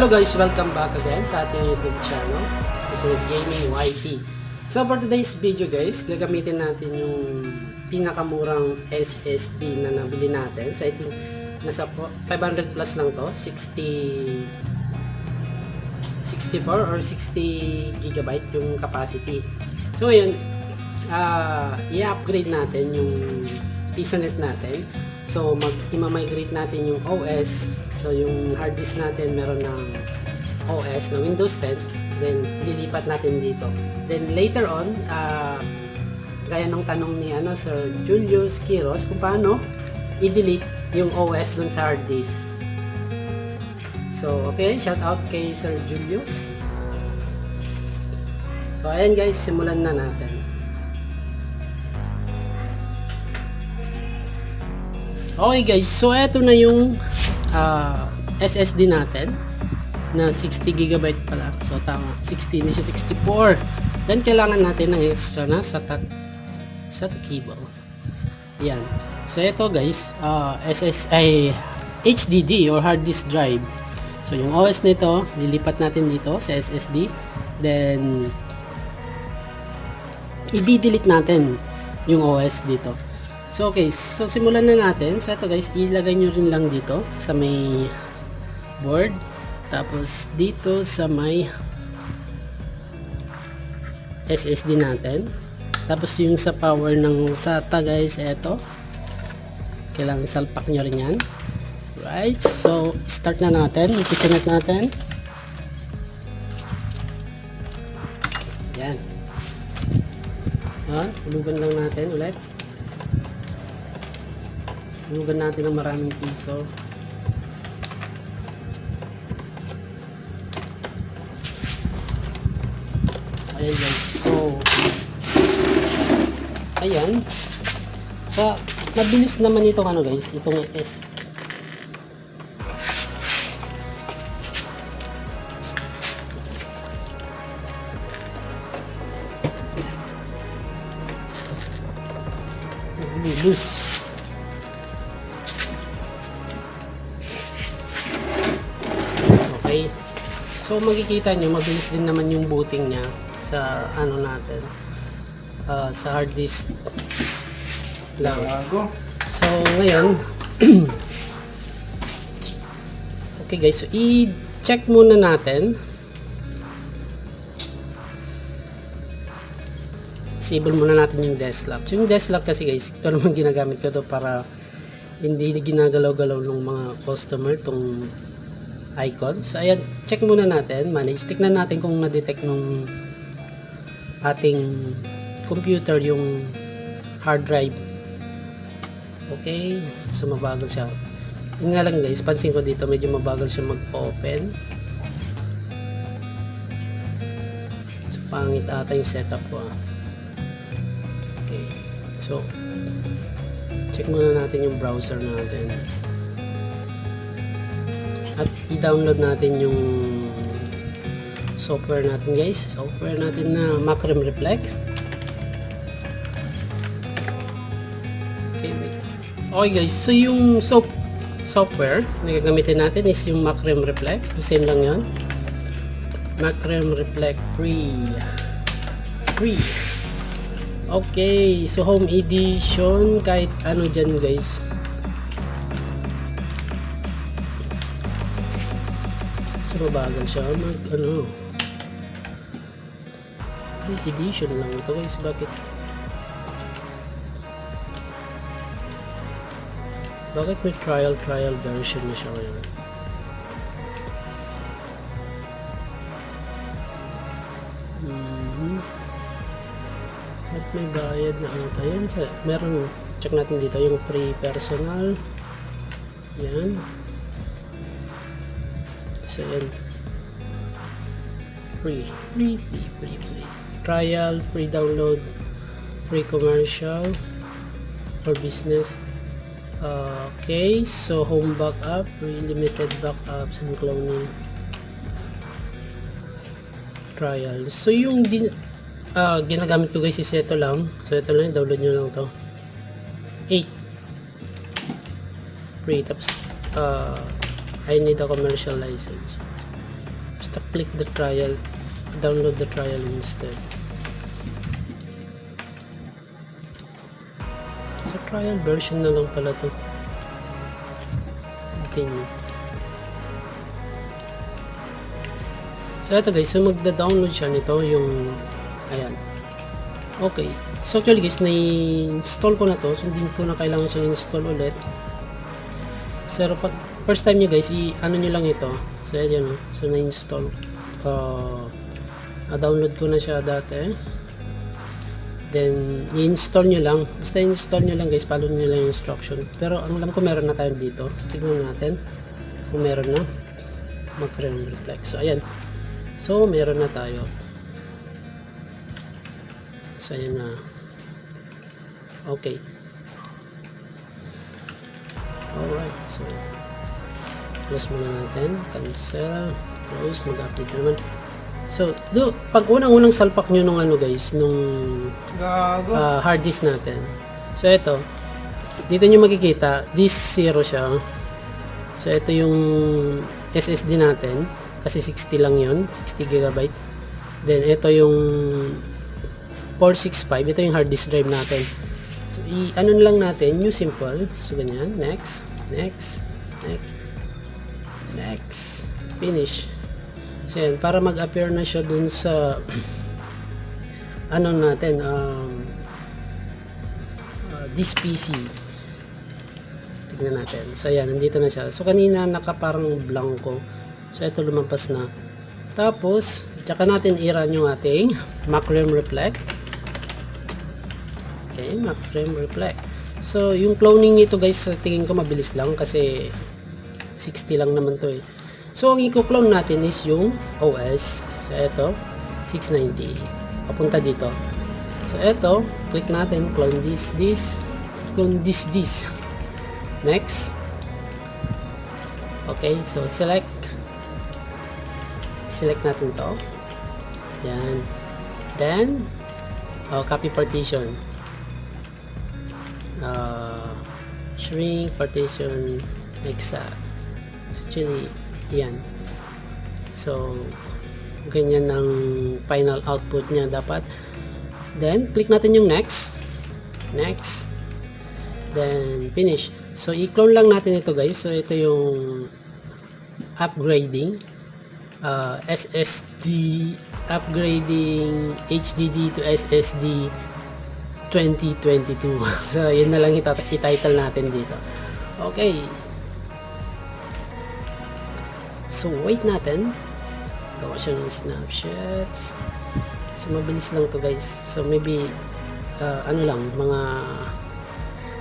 Hello guys, welcome back again sa ating YouTube channel. This is Gaming YT. So for today's video guys, gagamitin natin yung pinakamurang SSD na nabili natin. So I think nasa 500 plus lang to, 64 or 60 gigabyte yung capacity. So ngayon, i-upgrade natin yung Ethernet natin. So i-migrate natin yung OS. So yung hard disk natin meron ng OS na Windows 10, then lilipat natin dito. Then later on, gaya ng tanong ni Sir Julius Quiros kung paano i-delete yung OS dun sa hard disk. So okay, shout out kay Sir Julius. So ayan guys, simulan na natin. Okay guys, so eto na yung SSD natin na 60 GB pala. So tama, 60 hindi siya 64. Then kailangan natin ng extra na SATA cable. Yan. So ito guys, HDD or hard disk drive. So yung OS nito, lilipat natin dito sa SSD. Then i-delete natin yung OS dito. So okay, so simulan na natin. So ito guys, ilagay nyo rin lang dito sa may board. Tapos dito sa may SSD natin. Tapos yung sa power ng SATA guys, ito. Kailangan salpak nyo rin yan. Right, so start na natin. Ipisunet natin. Yan. Hulugan lang natin ulit. Hulugan natin ng maraming piso. Ayan guys. So ayan. So mabilis naman itong guys, itong S. Loose. Okay. So makikita nyo, mabilis din naman yung booting niya sa natin. Sa hard disk lang. So ngayon okay guys, so i-check muna natin. Disable muna natin yung desk lock. So yung desk lock kasi guys, ito naman ginagamit ko to para hindi ginagalaw-galaw ng mga customer tong icon. So ayan, check muna natin, manage. Tignan natin kung ma-detect nung ating computer yung hard drive. Okay, so mabagal siya. Yun nga lang guys, pansin ko dito medyo mabagal siya mag-open. So pangit ata yung setup ko. Okay, so check muna natin yung browser natin. At i-download natin yung software natin guys. Software natin na Macrem Reflect. Okay, wait. Okay guys, so yung software na gagamitin natin is yung Macrem Reflect. Same lang yan. Macrem Reflect free. Okay, so home edition, kahit ano dyan guys. So mabagal siya edition lang ito guys. Bakit may trial version na siya ngayon? At may bayad na tayo. Meron, check natin dito yung free personal. Yan. So yan, free trial, free download, free commercial for business. Okay, so home backup, free limited backups and cloning trial. So yung ginagamit ko guys is ito lang. So ito lang, download nyo lang to. 8 free. Tapos I need a commercial license. basta click the trial, download the trial instead. So trial version na lang pala to. Continue. So ito guys, so magda-download siya nito yung, ayan. Okay, so actually guys, na-install ko na to, so hindi ko na kailangan siyang install ulit. So pag first time nyo guys, ano nyo lang ito. So ayan, so na-install, download ko na siya dati. Then i-install nyo lang, basta i-install nyo lang guys, follow nyo lang yung instruction. Pero ang alam ko meron na tayo dito, so tignan natin kung meron na. Macrium Reflex, so ayan. So, meron na tayo. So, ayan na. Okay. Alright. So, close muna natin. Cancel. Close. Mag-update naman. So, pag unang-unang salpak nyo nung ano guys, nung hard disk natin. So, ito. Dito nyo makikita, this 0 siya. So, ito yung SSD natin. Kasi 60 lang yun, 60 GB. Then ito yung 465, ito yung hard disk drive natin. So ano lang natin, new simple. So ganyan, next, finish. So yan, para mag-appear na siya dun sa ano natin, this PC. Tignan natin. So yan, nandito na siya. So kanina nakaparang blanco. So, ito lumampas na. Tapos, tsaka natin i-run yung ating Macrium Reflect. Okay, Macrium Reflect. So, yung cloning nito guys, sa tingin ko mabilis lang kasi 60 lang naman to eh. So, ang i-clone natin is yung OS. So, ito, 690. Papunta dito. So, ito, click natin, clone this, clone this. Next. Okay, so select natin to. Yan. Then, copy partition. Shrink partition exact. Actually, yan. So, ganyan ang final output niya dapat. Then, click natin yung next. Then, finish. So, i-clone lang natin ito guys. So, ito yung upgrading. SSD upgrading HDD to SSD 2022. So yun na lang i-title natin dito. Okay, so wait natin, gawa siya ng snapshots. So mabilis lang to guys. So maybe ano lang, mga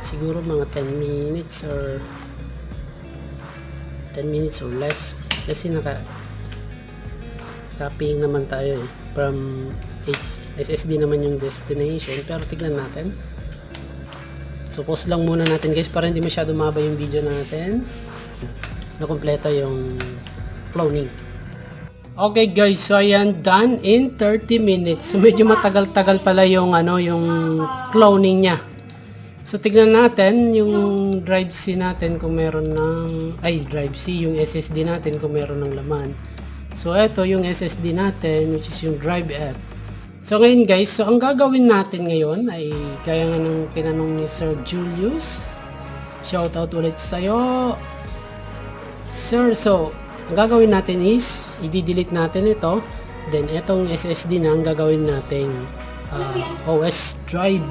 siguro mga 10 minutes or 10 minutes or less kasi copying naman tayo eh, from SSD naman yung destination, pero tignan natin. So pause lang muna natin guys para hindi masyado mahaba yung video natin na kumpleto yung cloning. Okay guys, so ayan, done in 30 minutes. So medyo matagal-tagal pala yung yung cloning niya. So tignan natin yung drive C natin kung meron ng drive C, yung SSD natin kung meron ng laman. So, ito yung SSD natin, which is yung Drive F. So, ngayon guys, so ang gagawin natin ngayon ay kaya nga ng tinanong ni Sir Julius. Shoutout ulit sa'yo, Sir. So, ang gagawin natin is, i-delete natin ito. Then, itong SSD na ang gagawin nating OS drive.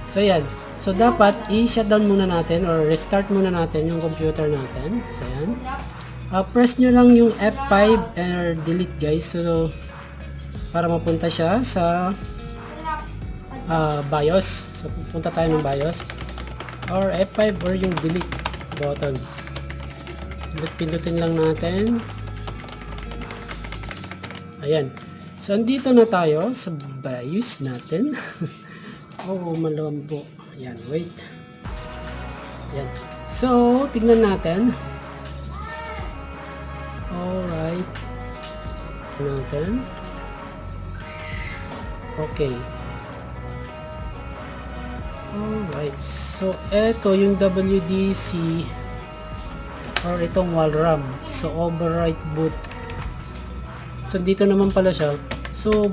So, yan. So, dapat i-shutdown muna natin or restart muna natin yung computer natin. So, yan. Press nyo lang yung F5 or delete guys, so para mapunta siya sa BIOS. So punta tayo ng BIOS or F5 or yung delete button. Pindutin lang natin. Ayan. So andito na tayo sa BIOS natin. Oh, malambo. Ayan, wait. Ayan. So tignan natin. Alright. Natin. Okay. Alright. So, ito yung WDC or itong WALRAM. So, overwrite boot. So, dito naman pala siya. So,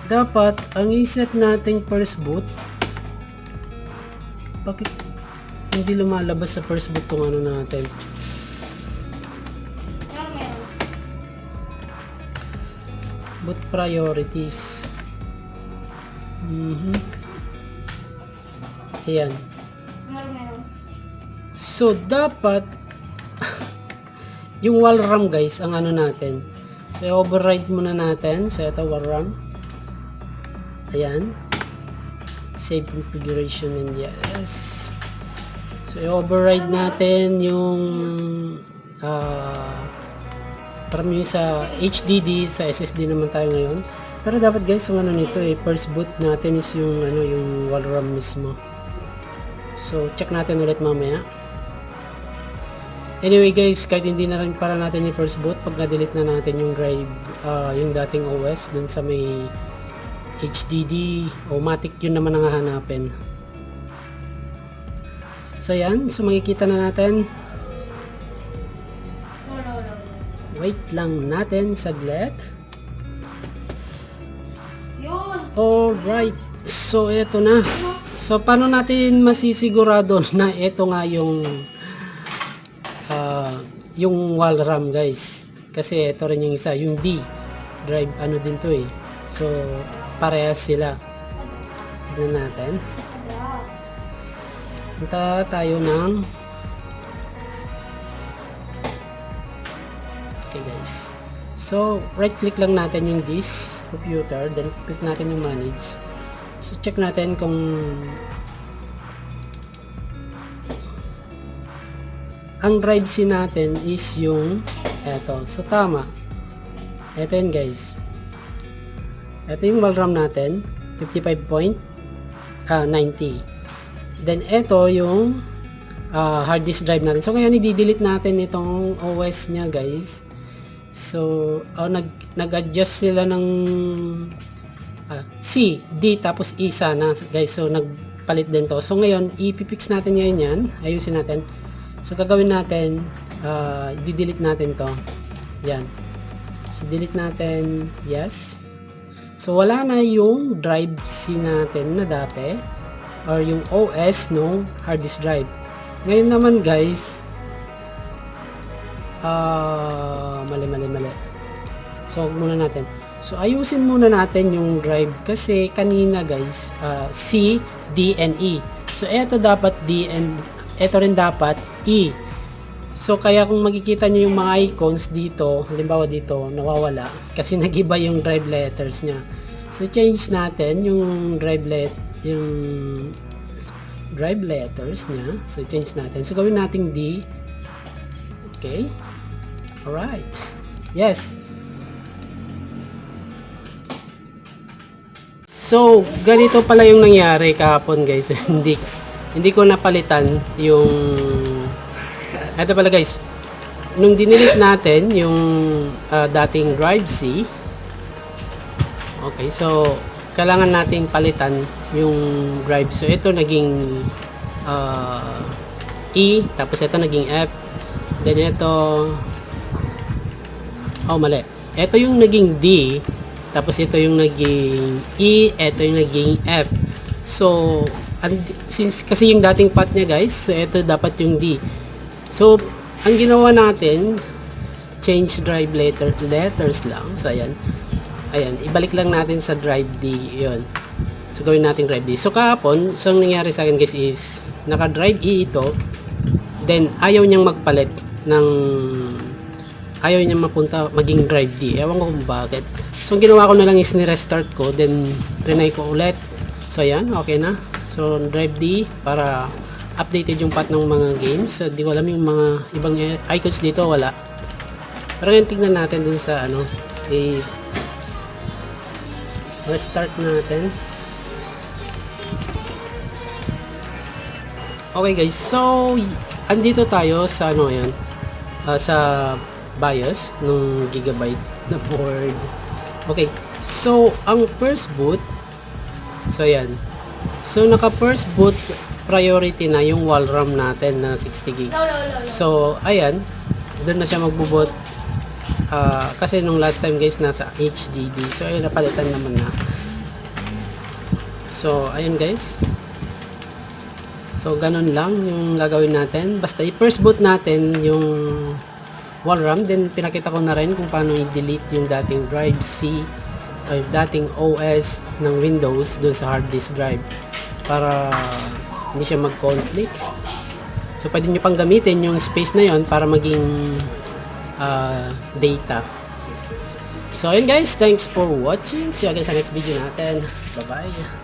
dapat, ang iset nating first boot, bakit hindi lumalabas sa first boot tong ano natin? Boot priorities. Ayan. Meron. So, dapat, yung wall RAM guys, ang ano natin. So, override muna natin. So, ito wall RAM. Ayan. Save configuration and yes. So, i-override natin yung RAM yung sa HDD, sa SSD naman tayo ngayon. Pero dapat guys, ang ano nito first boot natin is yung ano, yung wall RAM mismo. So, check natin ulit mamaya. Anyway guys, kahit hindi na rin para natin yung first boot, pag na-delete na natin yung drive, yung dating OS dun sa may HDD o Matic, yun naman ang hahanapin. So yan, so makikita na natin. Wait lang natin saglit. Yun. Alright, so eto na. So paano natin masisigurado na ito nga yung wall RAM guys? Kasi ito rin yung isa, yung D drive, ano din to So parehas sila. Tignan natin. Punta tayo ng okay guys. So right click lang natin yung this computer, then click natin yung manage. So check natin kung ang drive C natin is yung eto. So tama. Eto yun guys. Eto yung wall RAM natin, 55.90. Then eto yung hard disk drive natin. So ngayon i-delete natin itong OS nya guys. So nag-adjust sila ng C, D tapos E sana guys. So nagpalit din to. So ngayon i-fix natin ngayon yan. Ayusin natin. So gagawin natin, i-delete natin to. Yan. So delete natin, yes. So wala na yung drive C natin na dati or yung OS nung hard disk drive. Ngayon naman guys, mali. So muna natin. So ayusin muna natin yung drive kasi kanina guys, C, D, and E. So eto dapat D and eto rin dapat E. So kaya kung makikita nyo yung mga icons dito, halimbawa dito, nawawala kasi nagiba yung drive letters nya. So change natin yung drive letters nya. So change natin. So gawin natin D. Okay. Alright. Yes. So ganito pala yung nangyari kahapon guys. hindi ko napalitan yung ito pala guys, nung dinilit natin yung dating drive C, okay, so kailangan nating palitan yung drive. So ito naging E, tapos ito naging F, then ito mali, ito yung naging D, tapos ito yung naging E, ito yung naging F. So since kasi yung dating path nya guys, so ito dapat yung D. So, ang ginawa natin, change drive letters lang. So, ayan. Ayan, ibalik lang natin sa drive D. Yun. So, gawin natin drive D. So, kahapon, so, ang nangyari sa akin guys is, naka-drive E ito, then, ayaw niyang magpalit ng, ayaw niyang mapunta, maging drive D. Ewan ko kung bakit. So, ang ginawa ko na lang is, ni-restart ko, then, trinay ko ulit. So, ayan, okay na. So, drive D, para updated yung path ng mga games. So, di ko alam yung mga ibang icons dito, wala. Pero ngayon tingnan natin dun sa ano, restart natin. Okay guys, so andito tayo sa ano yan, sa BIOS ng Gigabyte na board. Okay, so ang first boot, so yan. So naka first boot priority na yung wall RAM natin na 60 GB. So, ayan. Doon na siya magbubot. kasi nung last time guys nasa HDD. So ayun, napalitan naman na. So ayun guys. So ganun lang yung gagawin natin. Basta i-first boot natin yung wall RAM, then pinakita ko na rin kung paano i-delete yung dating drive C ay dating OS ng Windows dun sa hard disk drive para hindi siya mag-conflict. So pwede nyo pang gamitin yung space na yon para maging data. So ayun guys, thanks for watching. See you again sa next video natin. Bye bye.